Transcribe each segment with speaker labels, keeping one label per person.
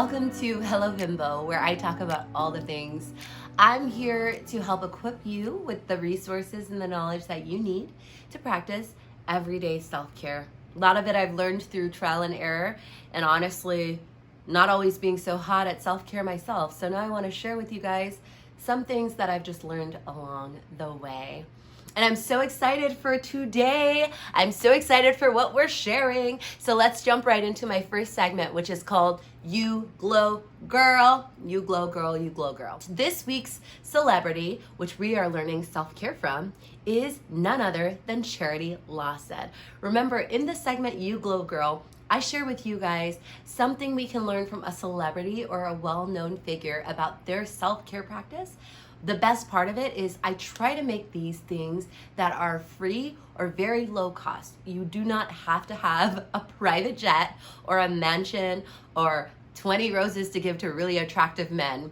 Speaker 1: Welcome to Hello Vimbo, where I talk about all the things. I'm here to help equip you with the resources and the knowledge that you need to practice everyday self-care. A lot of it I've learned through trial and error, and honestly, not always being so hot at self-care myself. So now I want to share with you guys some things that I've just learned along the way. And I'm so excited for today. I'm so excited for what we're sharing. So let's jump right into my first segment, which is called You Glow Girl. You Glow Girl, You Glow Girl. This week's celebrity, which we are learning self-care from, is none other than Charity Lawson. Remember, in this segment, You Glow Girl, I share with you guys something we can learn from a celebrity or a well-known figure about their self-care practice. The best part of it is I try to make these things that are free or very low cost. You do not have to have a private jet or a mansion or 20 roses to give to really attractive men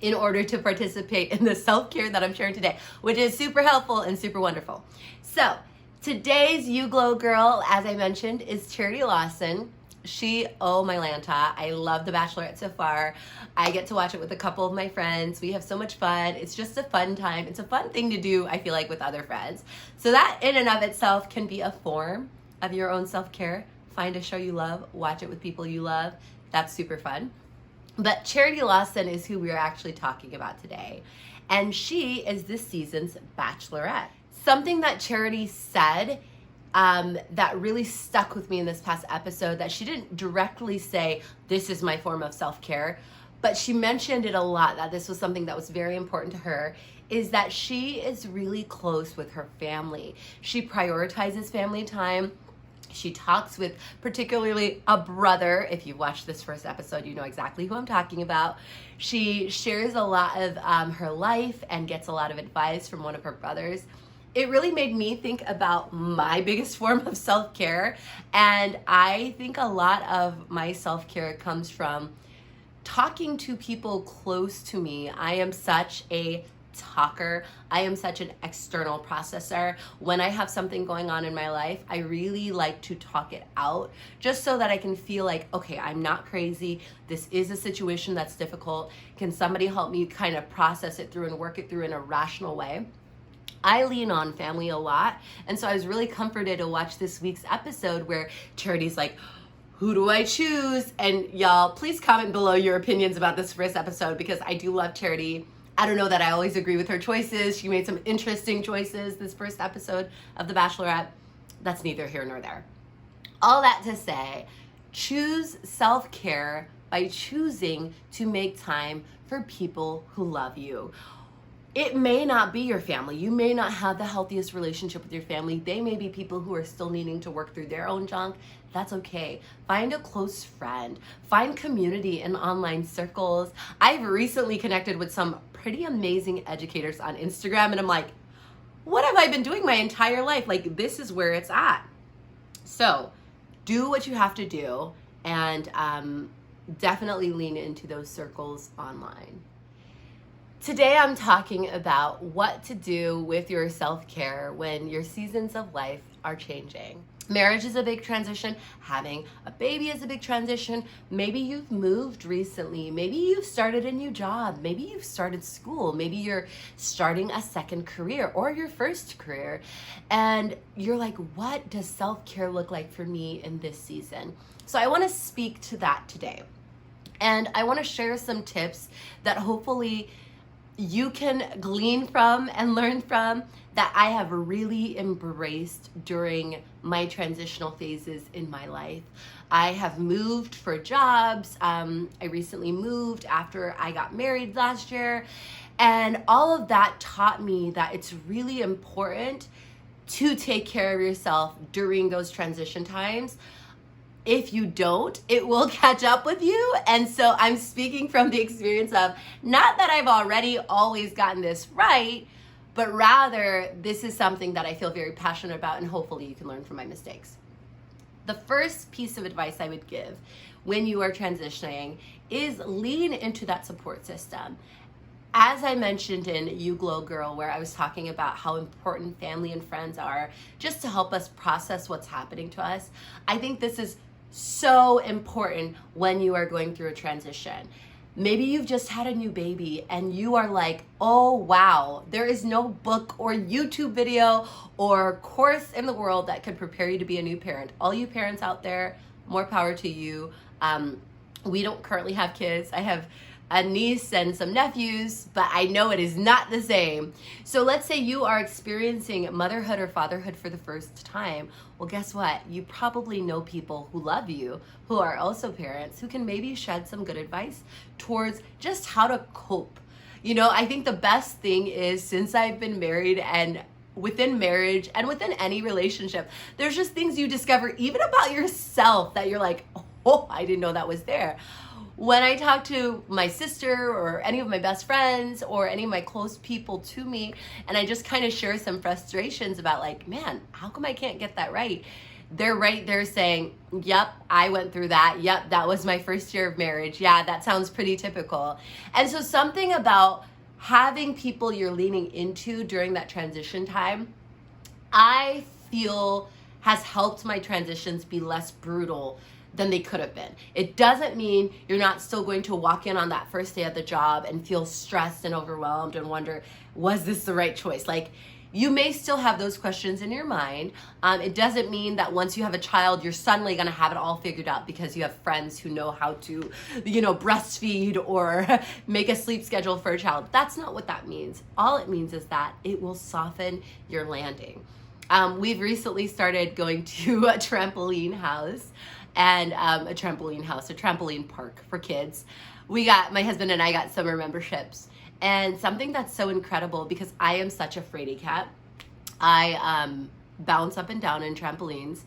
Speaker 1: in order to participate in the self-care that I'm sharing today, which is super helpful and super wonderful. So today's You Glow Girl, as I mentioned, is Charity Lawson. Oh my Lanta, I love The Bachelorette so far. I get to watch it with a couple of my friends. We have so much fun. It's just a fun time. It's a fun thing to do, I feel like, with other friends. So that in and of itself can be a form of your own self-care. Find a show you love, watch it with people you love. That's super fun. But Charity Lawson is who we're actually talking about today. And she is this season's Bachelorette. Something that Charity said that really stuck with me in this past episode, that she didn't directly say, this is my form of self-care, but she mentioned it a lot, that this was something that was very important to her, is that she is really close with her family. She prioritizes family time. She talks with particularly a brother. If you watched this first episode, you know exactly who I'm talking about. She shares a lot of her life and gets a lot of advice from one of her brothers. It really made me think about my biggest form of self-care. And I think a lot of my self-care comes from talking to people close to me. I am such a talker. I am such an external processor. When I have something going on in my life, I really like to talk it out just so that I can feel like, okay, I'm not crazy. This is a situation that's difficult. Can somebody help me kind of process it through and work it through in a rational way? I lean on family a lot, and so I was really comforted to watch this week's episode where Charity's like, who do I choose? And y'all, please comment below your opinions about this first episode, because I do love Charity. I don't know that I always agree with her choices. She made some interesting choices this first episode of The Bachelorette. That's neither here nor there. All that to say, choose self-care by choosing to make time for people who love you. It may not be your family. You may not have the healthiest relationship with your family. They may be people who are still needing to work through their own junk. That's okay. Find a close friend. Find community in online circles. I've recently connected with some pretty amazing educators on Instagram, and I'm like, what have I been doing my entire life? Like, this is where it's at. So do what you have to do, and definitely lean into those circles online. Today I'm talking about what to do with your self-care when your seasons of life are changing. Marriage is a big transition. Having a baby is a big transition. Maybe you've moved recently. Maybe you've started a new job. Maybe you've started school. Maybe you're starting a second career or your first career. And you're like, what does self-care look like for me in this season? So I want to speak to that today. And I want to share some tips that hopefully you can glean from and learn from, that I have really embraced during my transitional phases in my life. I have moved for jobs. I recently moved after I got married last year. And all of that taught me that it's really important to take care of yourself during those transition times. If you don't, it will catch up with you. And so I'm speaking from the experience of, not that I've already always gotten this right, but rather this is something that I feel very passionate about, and hopefully you can learn from my mistakes. The first piece of advice I would give when you are transitioning is lean into that support system. As I mentioned in You Glow Girl, where I was talking about how important family and friends are just to help us process what's happening to us, I think this is so important when you are going through a transition. Maybe you've just had a new baby and you are like, oh wow, there is no book or YouTube video or course in the world that could prepare you to be a new parent. All you parents out there, more power to you. We don't currently have kids. I have a niece and some nephews, but I know it is not the same. So let's say you are experiencing motherhood or fatherhood for the first time. Well, guess what? You probably know people who love you, who are also parents, who can maybe shed some good advice towards just how to cope. You know, I think the best thing is, since I've been married and within marriage and within any relationship, there's just things you discover even about yourself that you're like, oh, I didn't know that was there. When I talk to my sister or any of my best friends or any of my close people to me, and I just kind of share some frustrations about like, man, how come I can't get that right? They're right there saying, yep, I went through that. Yep, that was my first year of marriage. Yeah, that sounds pretty typical. And so something about having people you're leaning into during that transition time, I feel has helped my transitions be less brutal than they could have been. It doesn't mean you're not still going to walk in on that first day of the job and feel stressed and overwhelmed and wonder, was this the right choice? Like, you may still have those questions in your mind. It doesn't mean that once you have a child, you're suddenly gonna have it all figured out because you have friends who know how to, breastfeed or make a sleep schedule for a child. That's not what that means. All it means is that it will soften your landing. We've recently started going to a trampoline house and a trampoline park for kids. My husband and I got summer memberships. And something that's so incredible, because I am such a fraidy cat, I bounce up and down in trampolines,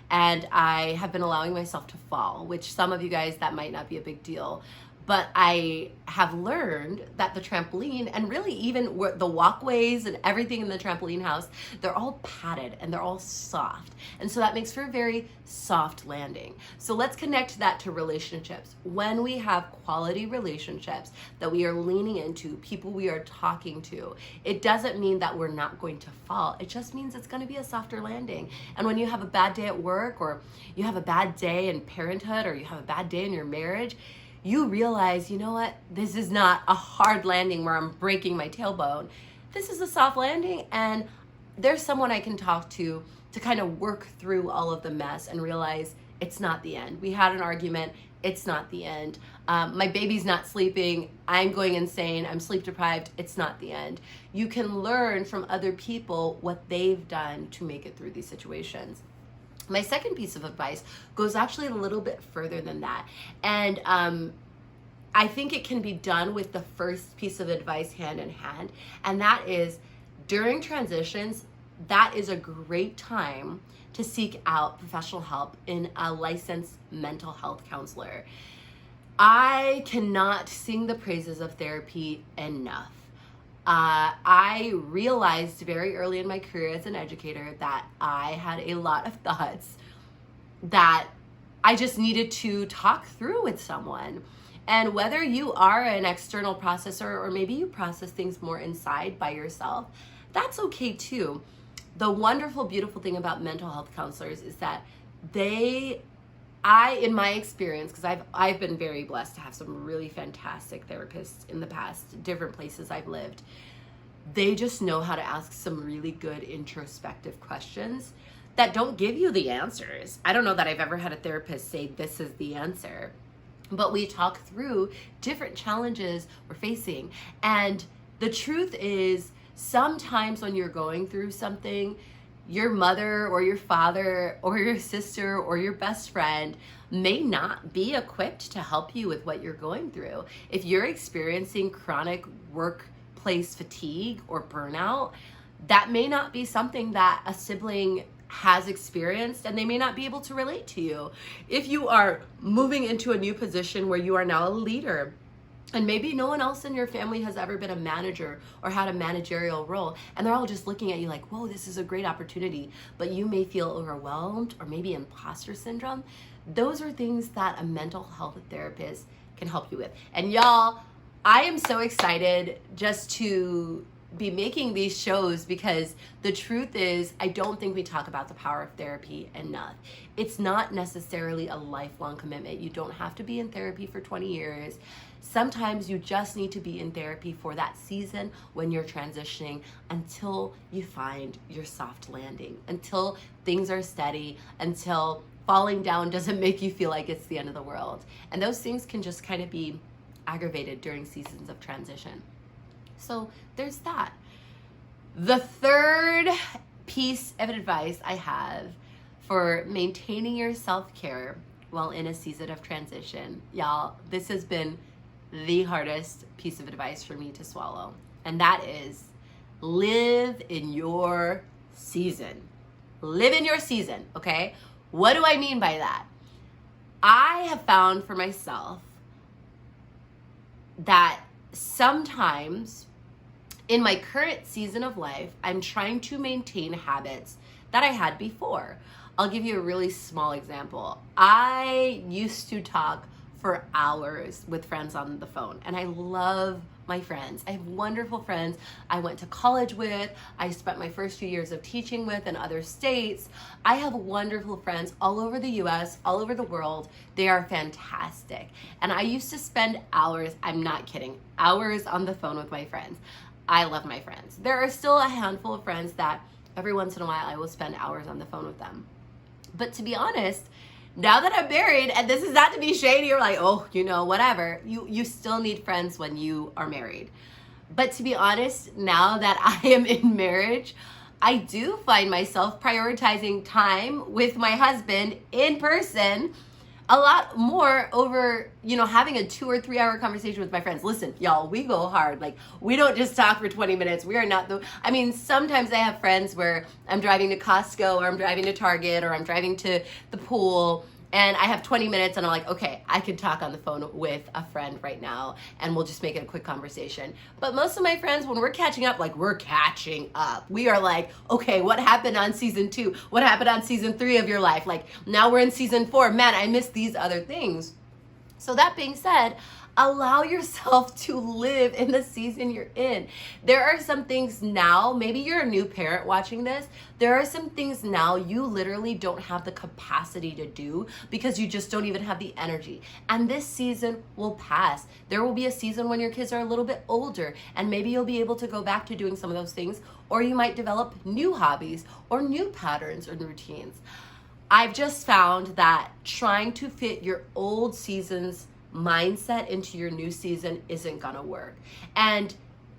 Speaker 1: and I have been allowing myself to fall, which some of you guys, that might not be a big deal. But I have learned that the trampoline, and really even the walkways and everything in the trampoline house, they're all padded and they're all soft. And so that makes for a very soft landing. So let's connect that to relationships. When we have quality relationships that we are leaning into, people we are talking to, it doesn't mean that we're not going to fall. It just means it's going to be a softer landing. And when you have a bad day at work, or you have a bad day in parenthood, or you have a bad day in your marriage, you realize, you know what, this is not a hard landing where I'm breaking my tailbone. This is a soft landing, and there's someone I can talk to kind of work through all of the mess and realize it's not the end. We had an argument, it's not the end. My baby's not sleeping, I'm going insane, I'm sleep deprived, it's not the end. You can learn from other people what they've done to make it through these situations. My second piece of advice goes actually a little bit further than that. And I think it can be done with the first piece of advice hand in hand. And that is, during transitions, that is a great time to seek out professional help in a licensed mental health counselor. I cannot sing the praises of therapy enough. I realized very early in my career as an educator that I had a lot of thoughts that I just needed to talk through with someone. And whether you are an external processor or maybe you process things more inside by yourself, that's okay too. The wonderful, beautiful thing about mental health counselors is that in my experience, because I've been very blessed to have some really fantastic therapists in the past, different places I've lived. They just know how to ask some really good introspective questions that don't give you the answers. I don't know that I've ever had a therapist say this is the answer, but we talk through different challenges we're facing. And the truth is, sometimes when you're going through something, your mother or your father or your sister or your best friend may not be equipped to help you with what you're going through. If you're experiencing chronic workplace fatigue or burnout, that may not be something that a sibling has experienced, and they may not be able to relate to you. If you are moving into a new position where you are now a leader, and maybe no one else in your family has ever been a manager or had a managerial role, and they're all just looking at you like, whoa, this is a great opportunity, but you may feel overwhelmed or maybe imposter syndrome. Those are things that a mental health therapist can help you with. And y'all, I am so excited just to be making these shows because the truth is, I don't think we talk about the power of therapy enough. It's not necessarily a lifelong commitment. You don't have to be in therapy for 20 years. Sometimes you just need to be in therapy for that season when you're transitioning until you find your soft landing, until things are steady, until falling down doesn't make you feel like it's the end of the world. And those things can just kind of be aggravated during seasons of transition. So there's that. The third piece of advice I have for maintaining your self-care while in a season of transition, y'all, this has been the hardest piece of advice for me to swallow. And that is, live in your season. Live in your season, okay? What do I mean by that? I have found for myself that sometimes in my current season of life, I'm trying to maintain habits that I had before. I'll give you a really small example. I used to talk for hours with friends on the phone, and I love my friends. I have wonderful friends I went to college with, I spent my first few years of teaching with in other states. I have wonderful friends all over the US, all over the world. They are fantastic. And I used to spend hours, I'm not kidding, hours on the phone with my friends. I love my friends. There are still a handful of friends that every once in a while I will spend hours on the phone with them. But to be honest, now that I'm married, and this is not to be shady or like, oh, you know, whatever, you still need friends when you are married. But to be honest, now that I am in marriage, I do find myself prioritizing time with my husband in person a lot more over, you know, having a 2 or 3 hour conversation with my friends. Listen, y'all, we go hard. Like, we don't just talk for 20 minutes. We are not sometimes I have friends where I'm driving to Costco or I'm driving to Target or I'm driving to the pool and I have 20 minutes and I'm like, okay, I could talk on the phone with a friend right now and we'll just make it a quick conversation. But most of my friends, when we're catching up, like, we're catching up. We are like, okay, what happened on season 2? What happened on season 3 of your life? Like, now we're in season 4. Man, I missed these other things. So that being said, allow yourself to live in the season you're in. There are some things now, maybe you're a new parent watching this, there are some things now you literally don't have the capacity to do because you just don't even have the energy. And this season will pass. There will be a season when your kids are a little bit older and maybe you'll be able to go back to doing some of those things, or you might develop new hobbies or new patterns and routines. I've just found that trying to fit your old season's mindset into your new season isn't gonna work. And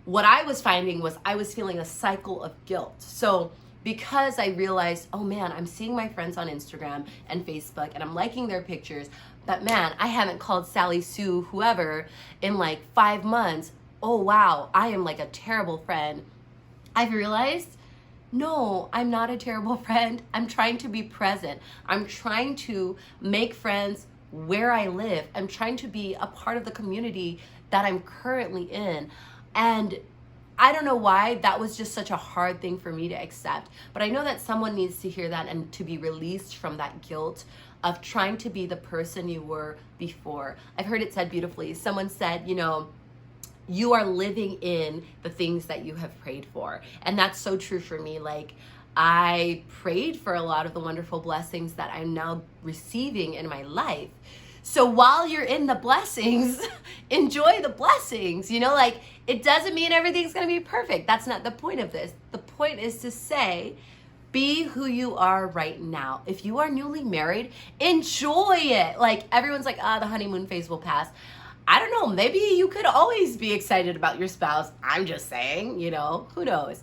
Speaker 1: what I was finding was I was feeling a cycle of guilt. So because I realized, oh man, I'm seeing my friends on Instagram and Facebook and I'm liking their pictures, but man, I haven't called Sally, Sue, whoever in like 5 months. Oh wow, I am like a terrible friend. I've realized, no, I'm not a terrible friend. I'm trying to be present. I'm trying to make friends where I live. I'm trying to be a part of the community that I'm currently in. And I don't know why that was just such a hard thing for me to accept, but I know that someone needs to hear that and to be released from that guilt of trying to be the person you were before. I've heard it said beautifully. Someone said, you know, you are living in the things that you have prayed for. And that's so true for me. Like, I prayed for a lot of the wonderful blessings that I'm now receiving in my life. So while you're in the blessings, enjoy the blessings. You know, like, it doesn't mean everything's going to be perfect. That's not the point of this. The point is to say, be who you are right now. If you are newly married, enjoy it. Like, everyone's like, the honeymoon phase will pass. I don't know, maybe you could always be excited about your spouse. I'm just saying, you know, who knows?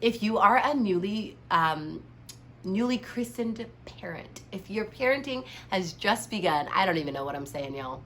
Speaker 1: If you are a newly christened parent, if your parenting has just begun, I don't even know what I'm saying, y'all.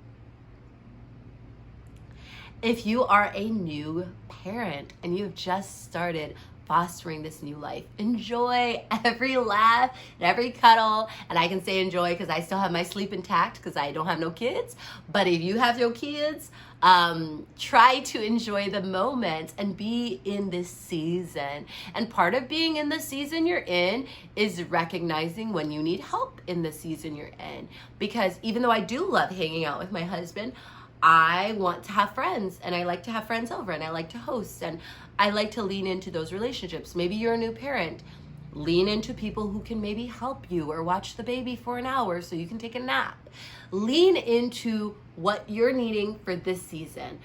Speaker 1: If you are a new parent and you've just started fostering this new life, enjoy every laugh and every cuddle. And I can say enjoy because I still have my sleep intact because I don't have no kids. But if you have no kids, try to enjoy the moment and be in this season. And part of being in the season you're in is recognizing when you need help in the season you're in. Because even though I do love hanging out with my husband, I want to have friends and I like to have friends over and I like to host and I like to lean into those relationships. Maybe you're a new parent. Lean into people who can maybe help you or watch the baby for an hour so you can take a nap. Lean into what you're needing for this season.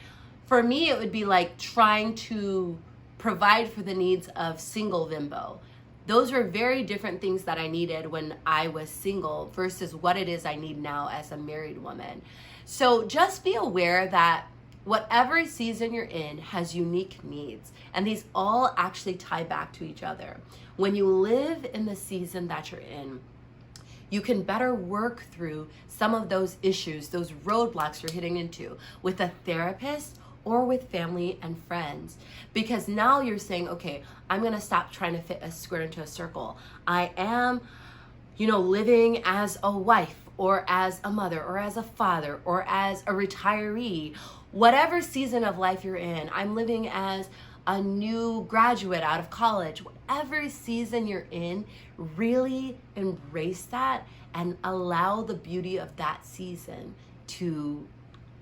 Speaker 1: For me, it would be like trying to provide for the needs of single Vimbo. Those were very different things that I needed when I was single versus what it is I need now as a married woman. So just be aware that whatever season you're in has unique needs, and these all actually tie back to each other. When you live in the season that you're in, you can better work through some of those issues, those roadblocks you're hitting into with a therapist or with family and friends. Because now you're saying, okay, I'm gonna stop trying to fit a square into a circle. I am, living as a wife or as a mother or as a father or as a retiree. Whatever season of life you're in, I'm living as a new graduate out of college. Whatever season you're in, really embrace that and allow the beauty of that season to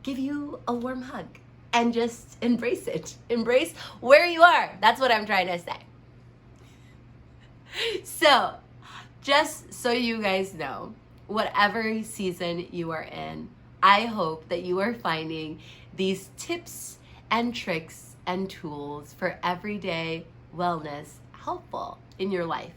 Speaker 1: give you a warm hug. And just embrace it. Embrace where you are. That's what I'm trying to say. So, just so you guys know, whatever season you are in, I hope that you are finding these tips and tricks and tools for everyday wellness helpful in your life.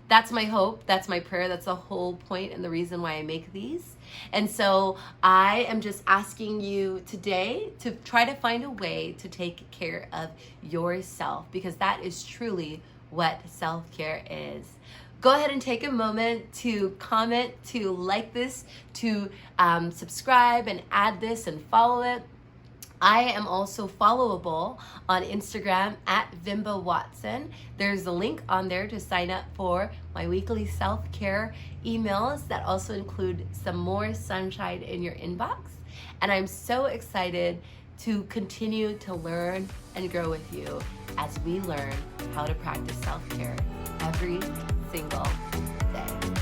Speaker 1: That's my hope. That's my prayer. That's the whole point and the reason why I make these. And so I am just asking you today to try to find a way to take care of yourself, because that is truly what self-care is. Go ahead and take a moment to comment, to like this, to subscribe and add this and follow it. I am also followable on Instagram at Vimbo Watson. There's a link on there to sign up for my weekly self-care emails that also include some more sunshine in your inbox. And I'm so excited to continue to learn and grow with you as we learn how to practice self-care every single day.